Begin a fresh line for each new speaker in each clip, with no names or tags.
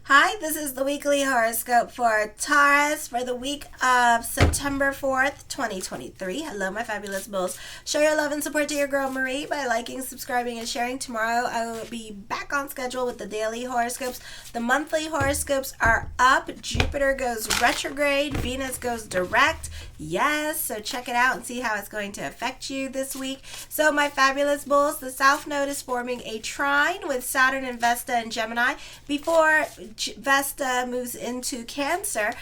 Hi, this is the weekly horoscope for Taurus for the week of September 4th, 2023. Hello, my fabulous bulls. Show your love and support to your girl Marie by liking, subscribing, and sharing. Tomorrow, I will be back on schedule with the daily horoscopes. The monthly horoscopes are up. Jupiter goes retrograde. Venus goes direct. Yes, so check it out and see how it's going to affect you this week. So, my fabulous bulls, the South Node is forming a trine with Saturn and Vesta and Gemini before Vesta moves into Cancer.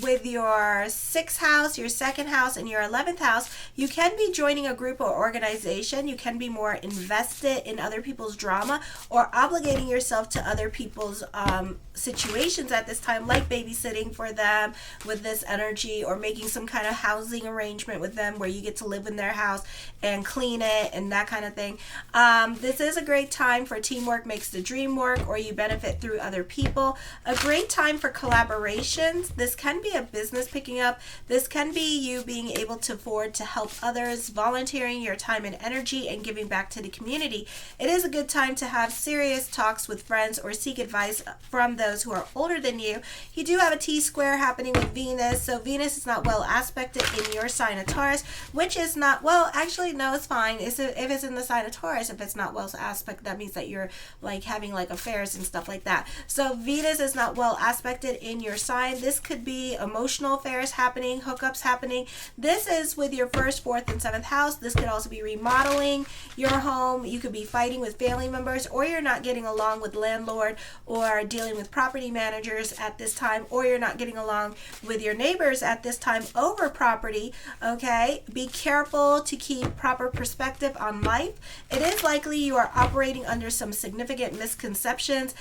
With your 6th house, your 2nd house, and your 11th house, you can be joining a group or organization. You can be more invested in other people's drama or obligating yourself to other people's situations at this time, like babysitting for them with this energy, or making some kind of housing arrangement with them where you get to live in their house and clean it and that kind of thing. This is a great time for teamwork makes the dream work, or you benefit through other people. A great time for collaborations. This can be a business picking up. This can be you being able to afford to help others, volunteering your time and energy, and giving back to the community. It is a good time to have serious talks with friends or seek advice from those who are older than you. You do have a T-square happening with Venus, so Venus is not well aspected in your sign of Taurus, which is not, well, actually, no, it's fine. If it's in the sign of Taurus, if it's not well aspect, that means that you're like having like affairs and stuff like that. So Venus is not well aspected in your sign. This could be emotional affairs happening, hookups happening. This is with your 1st, 4th, and 7th house. This could also be remodeling your home. You could be fighting with family members, or you're not getting along with landlord, or dealing with property managers at this time, or you're not getting along with your neighbors at this time over property. Okay, be careful to keep proper perspective on life. It is likely you are operating under some significant misconceptions.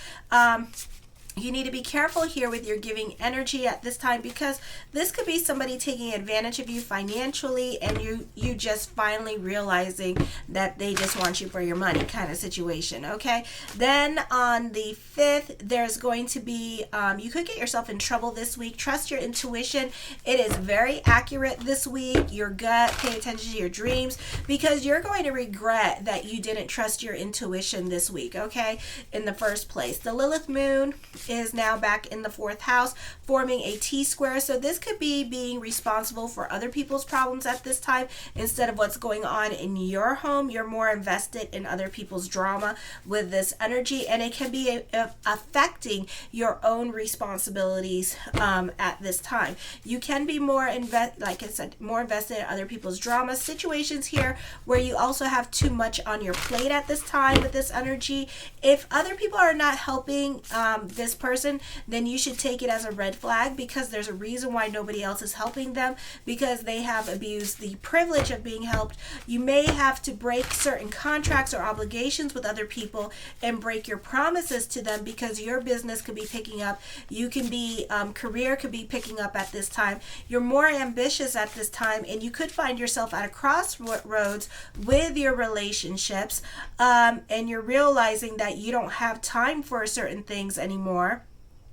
You need to be careful here with your giving energy at this time, because this could be somebody taking advantage of you financially, and you just finally realizing that they just want you for your money kind of situation. Okay, then on the 5th, there's going to be you could get yourself in trouble this week. Trust your intuition. It is very accurate this week. Your gut, pay attention to your dreams, because you're going to regret that you didn't trust your intuition this week, okay, in the first place. The Lilith moon is now back in the 4th house, forming a T-square. So this could be being responsible for other people's problems at this time instead of what's going on in your home. You're more invested in other people's drama with this energy, and it can be affecting your own responsibilities at this time. You can be more like I said, more invested in other people's drama situations here, where you also have too much on your plate at this time with this energy. If other people are not helping this person, then you should take it as a red flag, because there's a reason why nobody else is helping them, because they have abused the privilege of being helped. You may have to break certain contracts or obligations with other people and break your promises to them, because your business could be picking up. You can be career could be picking up at this time. You're more ambitious at this time, and you could find yourself at a crossroads with your relationships, and you're realizing that you don't have time for certain things anymore,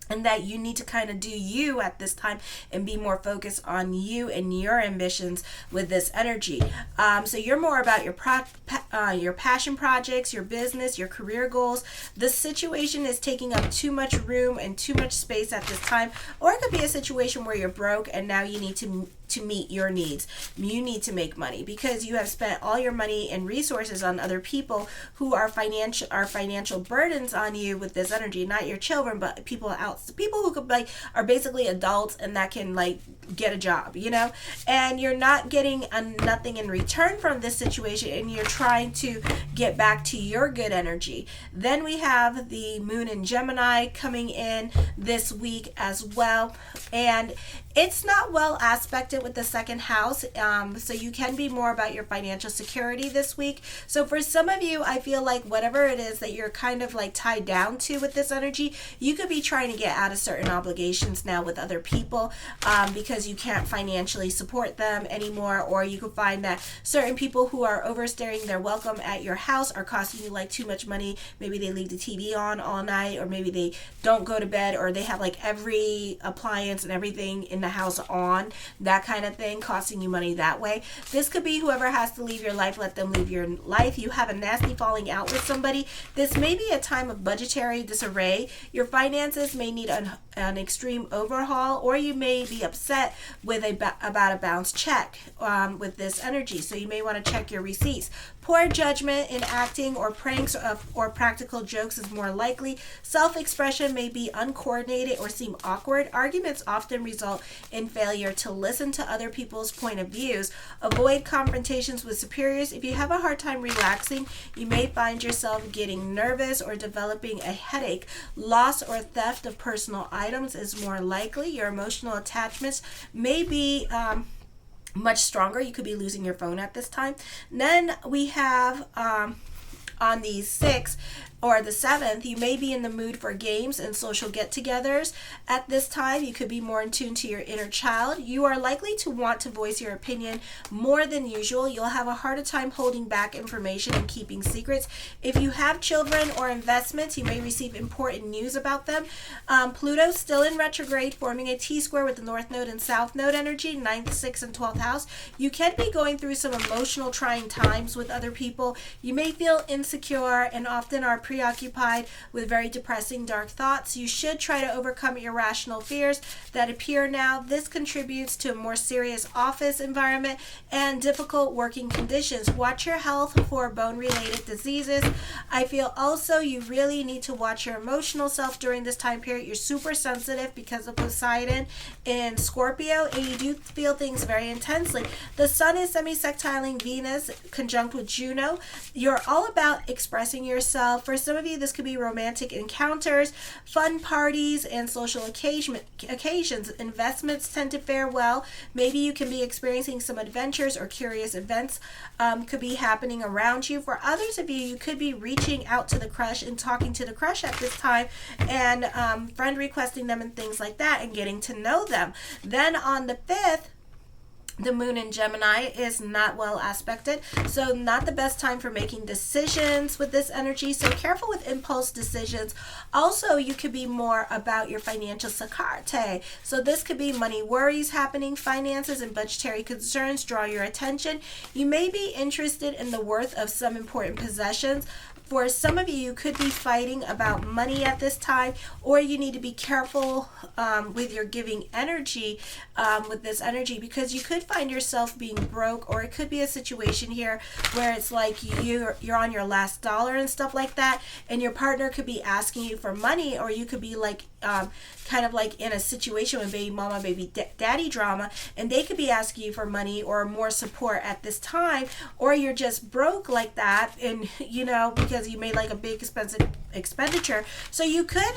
and that you need to kind of do you at this time and be more focused on you and your ambitions with this energy. So you're more about your passion projects, your business, your career goals. The situation is taking up too much room and too much space at this time, or it could be a situation where you're broke and now you need to meet your needs. You need to make money because you have spent all your money and resources on other people who are financial burdens on you with this energy. Not your children, but people who could are basically adults and that can get a job, and you're not getting nothing in return from this situation, and you're trying to get back to your good energy. Then we have the moon in Gemini coming in this week as well, and it's not well aspected with the 2nd house, so you can be more about your financial security this week. So for some of you, I feel like whatever it is that you're kind of tied down to with this energy, you could be trying to get out of certain obligations now with other people, because you can't financially support them anymore, or you could find that certain people who are overstaying their welcome at your house are costing you too much money. Maybe they leave the TV on all night, or maybe they don't go to bed, or they have every appliance and everything in the house on, that that kind of thing, costing you money that way. This could be whoever has to leave your life, let them leave your life. You have a nasty falling out with somebody. This may be a time of budgetary disarray. Your finances may need an extreme overhaul, or you may be upset with about a bounced check with this energy. So you may want to check your receipts. Poor judgment in acting or pranks or practical jokes is more likely. Self-expression may be uncoordinated or seem awkward. Arguments often result in failure to listen to other people's point of views. Avoid confrontations with superiors. If you have a hard time relaxing, you may find yourself getting nervous or developing a headache. Loss or theft of personal items is more likely. Your emotional attachments may be much stronger. You could be losing your phone at this time. Then we have on the 6th or the 7th, you may be in the mood for games and social get-togethers. At this time, you could be more in tune to your inner child. You are likely to want to voice your opinion more than usual. You'll have a harder time holding back information and keeping secrets. If you have children or investments, you may receive important news about them. Pluto's still in retrograde, forming a T-square with the North Node and South Node energy, 9th, 6th, and 12th house. You can be going through some emotional trying times with other people. You may feel insecure and often are preoccupied with very depressing, dark thoughts. You should try to overcome irrational fears that appear now. This contributes to a more serious office environment and difficult working conditions. Watch your health for bone-related diseases. I feel also you really need to watch your emotional self during this time period. You're super sensitive because of Poseidon in Scorpio, and you do feel things very intensely. The sun is semi-sextiling Venus conjunct with Juno. You're all about expressing yourself. For some of you, this could be romantic encounters, fun parties, and social occasions. Investments tend to fare well. Maybe you can be experiencing some adventures or curious events could be happening around you. For others of you, you could be reaching out to the crush and talking to the crush at this time, and friend requesting them and things like that, and getting to know them. Then on the 5th, the moon in Gemini is not well aspected, so not the best time for making decisions with this energy, so careful with impulse decisions. Also, you could be more about your financial sakate, so this could be money worries happening. Finances and budgetary concerns draw your attention. You may be interested in the worth of some important possessions. For some of you, you could be fighting about money at this time, or you need to be careful with your giving energy with this energy, because you could find yourself being broke, or it could be a situation here where it's like you're on your last dollar and stuff like that, and your partner could be asking you for money, or you could be like kind of like in a situation with baby mama, baby daddy drama, and they could be asking you for money or more support at this time, or you're just broke like that, and you know, because you made like a big expensive expenditure. So you could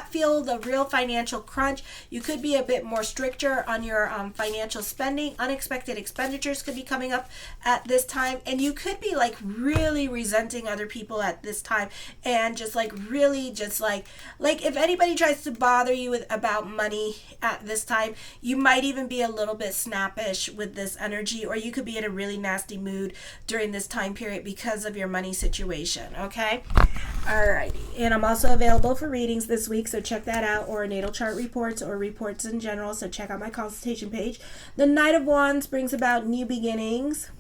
feel the real financial crunch. You could be a bit more stricter on your financial spending. Unexpected expenditures could be coming up at this time, and you could be like really resenting other people at this time, and just like really just like if anybody tries to bother you about money at this time, you might even be a little bit snappish with this energy, or you could be in a really nasty mood during this time period because of your money situation. Okay, alrighty. And I'm also available for readings this week, so check that out, or natal chart reports or reports in general, so check out my consultation page. The Knight of Wands brings about new beginnings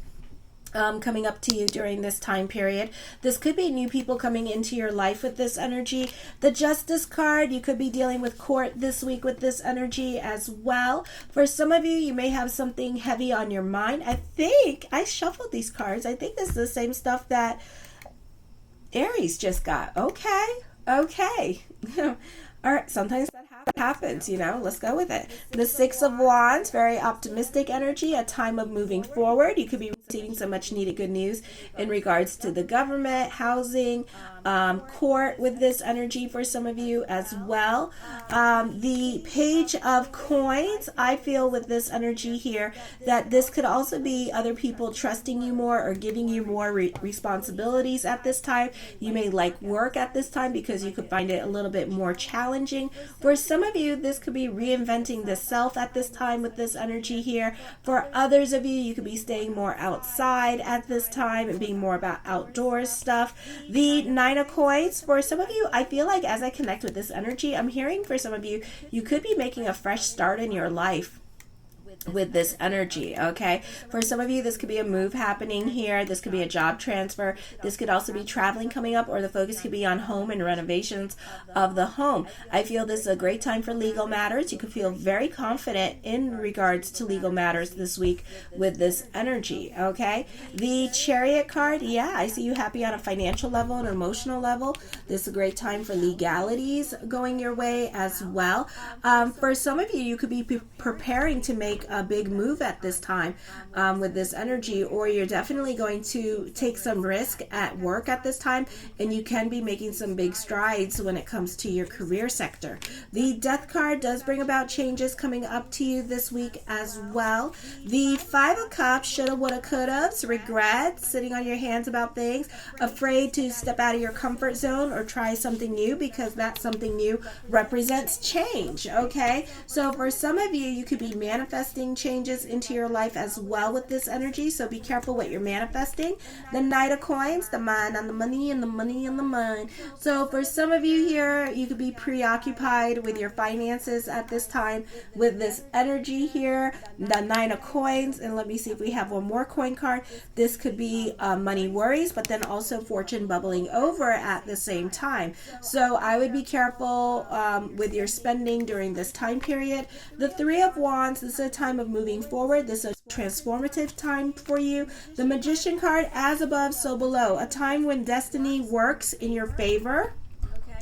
coming up to you during this time period. This could be new people coming into your life with this energy. The Justice card, you could be dealing with court this week with this energy as well. For some of you, you may have something heavy on your mind. I think I shuffled these cards. I think this is the same stuff that Aries just got. Okay. All right, sometimes that happens, you know, let's go with it. The Six of Wands, very optimistic energy, a time of moving forward. You could be receiving some much needed good news in regards to the government, housing, court with this energy for some of you as well. The Page of Coins, I feel with this energy here that this could also be other people trusting you more or giving you more responsibilities at this time. You may like work at this time because you could find it a little bit more challenging. For some of you, this could be reinventing the self at this time with this energy here. For others of you, you could be staying more outside at this time and being more about outdoors stuff. The Nine of Coins, for some of you, I feel like as I connect with this energy, I'm hearing for some of you, you could be making a fresh start in your life with this energy. Okay, for some of you this could be a move happening here, this could be a job transfer, this could also be traveling coming up, or the focus could be on home and renovations of the home. I feel this is a great time for legal matters. You could feel very confident in regards to legal matters this week with this energy. Okay, the Chariot card, yeah, I see you happy on a financial level and emotional level. This is a great time for legalities going your way as well. For some of you, you could be preparing to make a big move at this time with this energy, or you're definitely going to take some risk at work at this time, and you can be making some big strides when it comes to your career sector. The Death card does bring about changes coming up to you this week as well. The Five of Cups, shoulda, woulda, coulda, regrets, sitting on your hands about things, afraid to step out of your comfort zone or try something new because that something new represents change. Okay, so for some of you, you could be manifesting changes into your life as well with this energy, so be careful what you're manifesting. The Knight of Coins, the mind on the money and the money on the mind. So for some of you here, you could be preoccupied with your finances at this time with this energy here, the Nine of Coins. And let me see if we have one more coin card. This could be money worries, but then also fortune bubbling over at the same time. So I would be careful with your spending during this time period. The Three of Wands, this is a time of moving forward. This is a transformative time for you. The Magician card, as above, so below. A time when destiny works in your favor.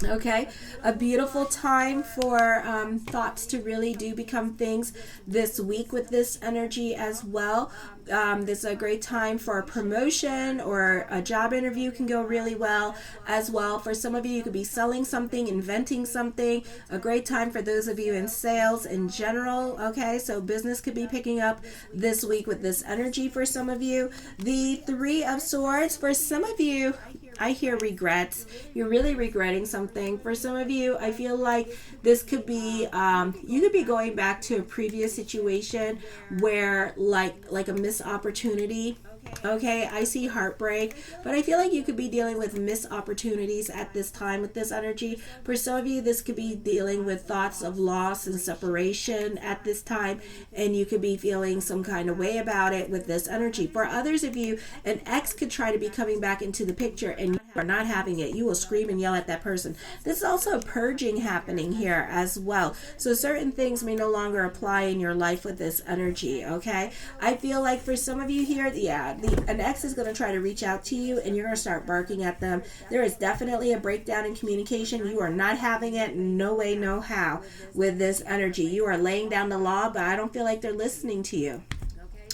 Okay, a beautiful time for thoughts to really do become things this week with this energy as well. This is a great time for a promotion or a job interview can go really well as well. For some of you, you could be selling something, inventing something. A great time for those of you in sales in general. Okay, so business could be picking up this week with this energy for some of you. The Three of Swords, for some of you, I hear regrets. You're really regretting something. For some of you, I feel like this could be, you could be going back to a previous situation where like a missed opportunity. Okay, I see heartbreak, but I feel like you could be dealing with missed opportunities at this time with this energy. For some of you, this could be dealing with thoughts of loss and separation at this time, and you could be feeling some kind of way about it with this energy. For others of you, an ex could try to be coming back into the picture and you are not having it. You will scream and yell at that person. This is also a purging happening here as well. So certain things may no longer apply in your life with this energy, okay? I feel like for some of you here, yeah, an ex is going to try to reach out to you and you're going to start barking at them. There is definitely a breakdown in communication. You are not having it, no way, no how with this energy. You are laying down the law, but I don't feel like they're listening to you.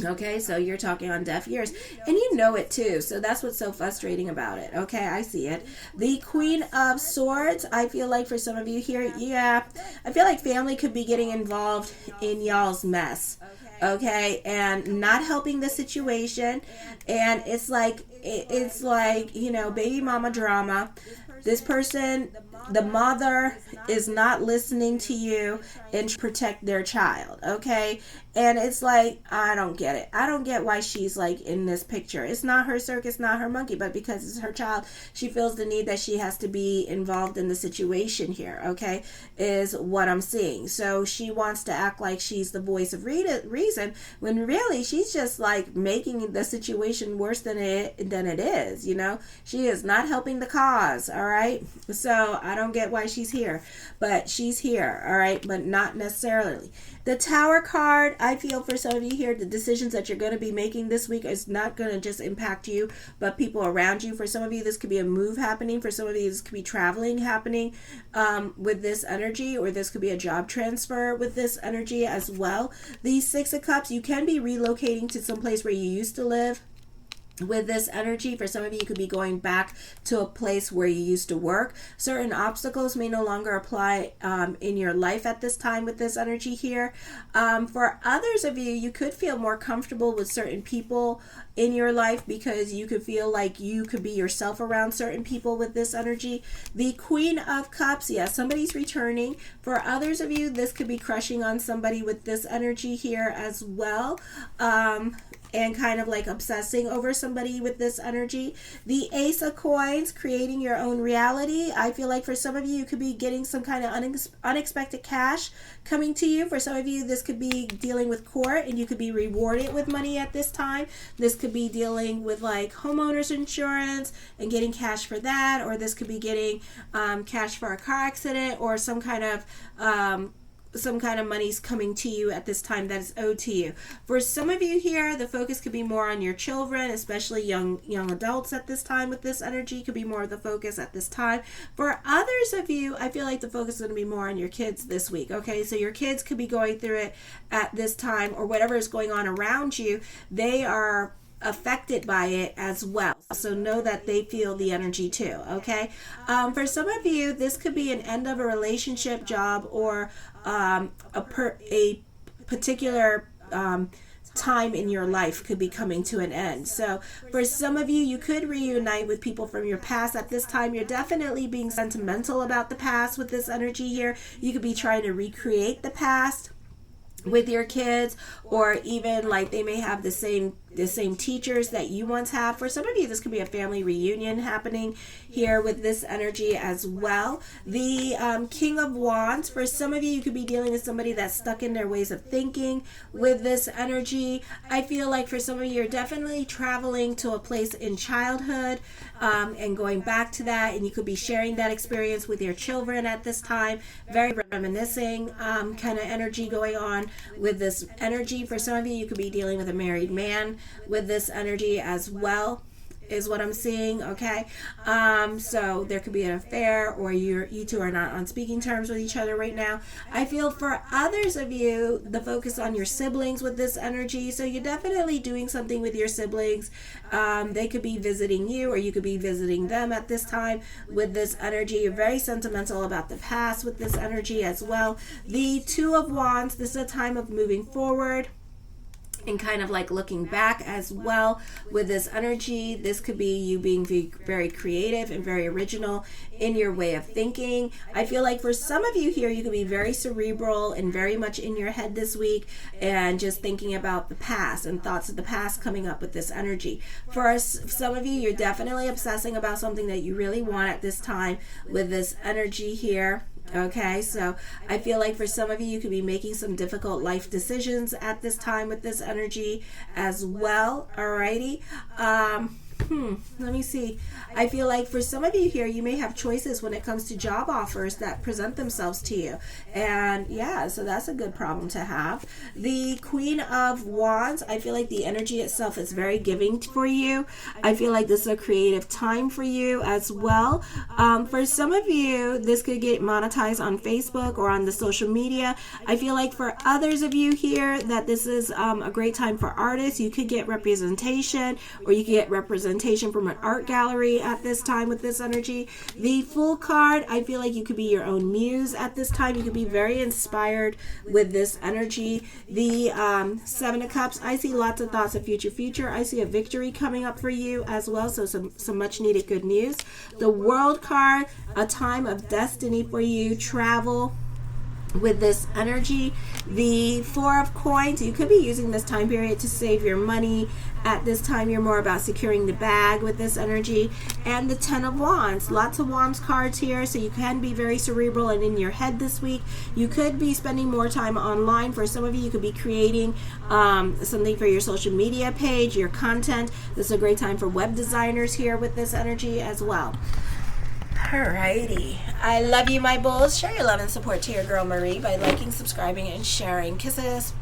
Okay, so you're talking on deaf ears, and you know it too, so that's what's so frustrating about it. Okay, I see it. The Queen of Swords, I feel like for some of you here, yeah, I feel like family could be getting involved in y'all's mess. Okay, and not helping the situation, and it's like, you know, baby mama drama. This person, the mother, is not listening to you and protect their child, okay? And it's like, I don't get it. I don't get why she's like in this picture. It's not her circus, not her monkey, but because it's her child, she feels the need that she has to be involved in the situation here, okay, is what I'm seeing. So she wants to act like she's the voice of reason, when really she's just like making the situation worse than it is, you know? She is not helping the cause, all right? So I don't get why she's here, but she's here, all right, but not necessarily. The Tower card, I feel for some of you here, the decisions that you're going to be making this week is not going to just impact you, but people around you. For some of you, this could be a move happening. For some of you, this could be traveling happening with this energy, or this could be a job transfer with this energy as well. The Six of Cups, you can be relocating to some place where you used to live. With this energy, for some of you, could be going back to a place where you used to work. Certain obstacles may no longer apply in your life at this time with this energy here. For others of you, you could feel more comfortable with certain people in your life because you could feel like you could be yourself around certain people with this energy. The Queen of Cups, yeah, somebody's returning. For others of you, this could be crushing on somebody with this energy here as well. and kind of like obsessing over somebody with this energy. The Ace of Coins, creating your own reality. I feel like for some of you, you could be getting some kind of unexpected cash coming to you. For some of you, this could be dealing with court and you could be rewarded with money at this time. This could be dealing with like homeowners insurance and getting cash for that, or this could be getting cash for a car accident, or some kind of money's coming to you at this time that is owed to you. For some of you here, the focus could be more on your children, especially young adults at this time with this energy. Could be more of the focus at this time. For others of you, I feel like the focus is going to be more on your kids this week. Okay, so your kids could be going through it at this time, or whatever is going on around you, they are affected by it as well. So know that they feel the energy too. Okay. For some of you, this could be an end of a relationship, job, or a particular time in your life could be coming to an end. So for some of you, you could reunite with people from your past at this time. You're definitely being sentimental about the past with this energy here. You could be trying to recreate the past with your kids, or even like they may have the same teachers that you once have. For some of you, this could be a family reunion happening here with this energy as well. The King of Wands, for some of you, you could be dealing with somebody that's stuck in their ways of thinking with this energy. I feel like for some of you, you're definitely traveling to a place in childhood and going back to that, and you could be sharing that experience with your children at this time. Very reminiscing kind of energy going on with this energy. For some of you, you could be dealing with a married man with this energy as well, is what I'm seeing. Okay, so there could be an affair, or you two are not on speaking terms with each other right now. I feel for others of you, the focus on your siblings with this energy. So you're definitely doing something with your siblings. They could be visiting you, or you could be visiting them at this time with this energy. You're very sentimental about the past with this energy as well. The Two of Wands, this is a time of moving forward and kind of like looking back as well with this energy. This could be you being very creative and very original in your way of thinking. I feel like for some of you here, you could be very cerebral and very much in your head this week, and just thinking about the past and thoughts of the past coming up with this energy. For some of you, you're definitely obsessing about something that you really want at this time with this energy here. Okay, so I feel like for some of you, you could be making some difficult life decisions at this time with this energy as well. Alrighty. Let me see. I feel like for some of you here, you may have choices when it comes to job offers that present themselves to you. And yeah, so that's a good problem to have. The Queen of Wands, I feel like the energy itself is very giving for you. I feel like this is a creative time for you as well. For some of you, this could get monetized on Facebook or on the social media. I feel like for others of you here, that this is a great time for artists. You could get representation, or you could get representation from an art gallery at this time with this energy. The Fool card, I feel like you could be your own muse at this time. You could be very inspired with this energy. The Seven of Cups, I see lots of thoughts of future. I see a victory coming up for you as well, so some much needed good news. The World card, a time of destiny for you, travel with this energy. The Four of Coins, you could be using this time period to save your money. At this time, you're more about securing the bag with this energy. And the Ten of Wands, lots of Wands cards here, so you can be very cerebral and in your head this week. You could be spending more time online. For some of you, you could be creating something for your social media page, your content. This is a great time for web designers here with this energy as well. Alrighty. I love you, my bulls. Show your love and support to your girl Marie by liking, subscribing, and sharing. Kisses.